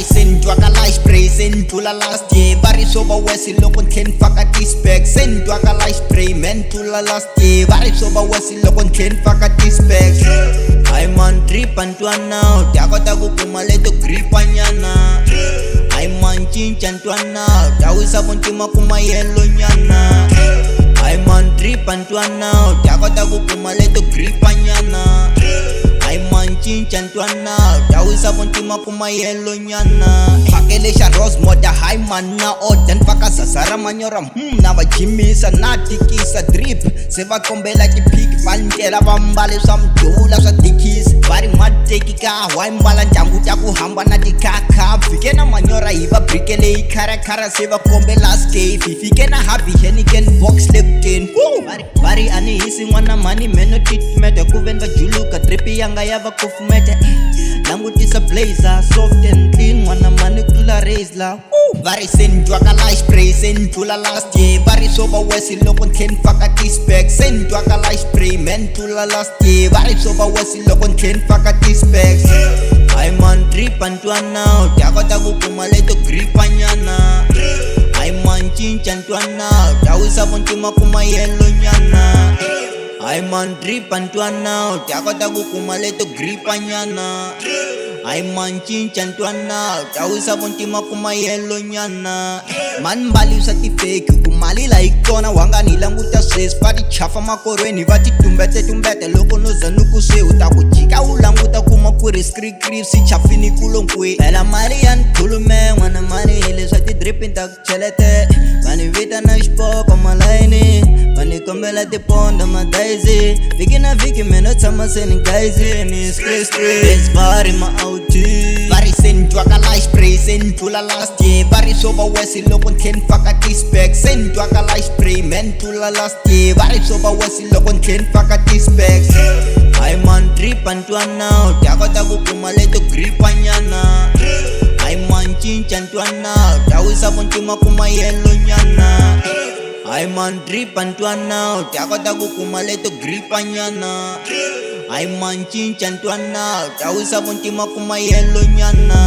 Sendwakala spray sendula last year Vari soba wesi loko ntlheni faka ti-spec Sendwakala spray mentula last year Vari soba wesi loko ntlheni faka ti-spec Ay man drip antwana ta kota ku kuma leto gripa nyana Ay man cinca antwana ta wisa vontima kuma yellow nyana Ay man drip antwana ta kota ku kuma leto gripa nyana Ay man cinca antwana ta wisa vontima kuma yellow nyana Pakelisha rose moda high man na odan Paka sasara manyora na vajimisa na tikisa drip Se va kombela ki pig Valintela vambale swa mdula swa dikisi Vari matekika Wai mbala ndyangu ta ku hamba na tikaka Fike na manyora hi va brikele hi kharakara Se va kombela scafe Fike na happy Henneken box leptin Vari ani hisi nwana mani meno treatment Kuven va juluka dripi yanga ya va kufumete Langutisa blazer soft and clean Nwana mani kula razor Vari sendwakala spray sendula last year Vari soba wesi loko ntlheni faka ti-spec Sendwakala spray mentula last year Vari soba wesi loko ntlheni faka ti-spec Ay man drip antwana ta kota ku kuma leto gripa nyana Ay man cinca antwana ta wisa vontima kuma yellow nyana Ay man drip antwana ta kota ku kuma leto gripa nyana Ay man cinca antwana ta wisa vontima kuma yellow nyana Man mbali usa ti fake kumali la ikona wanga nilanguta swes Pati chafa makorweni vati tumbete Loko noza nuku se uta kujika ulanguta kuma kuri skri si chafini kulonkwe Ela mali yan kulume wana mali hile sa ti dripping tak chelete Vani vita na shpo kama laini Vani kombela ti ponda madaizi Viki na viki meno tama seni gaizi Ni skri Bes vari ma auti Vari sendwakala spray sendula last year Vari soba wesi loko ntlheni faka ti-spec Sendwakala spray mentula last year Vari soba wesi loko ntlheni faka ti-spec Ay man drip antwana ta kota ku kuma leto gripa nyana Ay man cinca antwana ta wisa vontima kuma yellow nyana Ay man drip antwana ta kota ku kuma leto gripa nyana Ay man cinca antwana ta wisa vontima kuma yellow nyana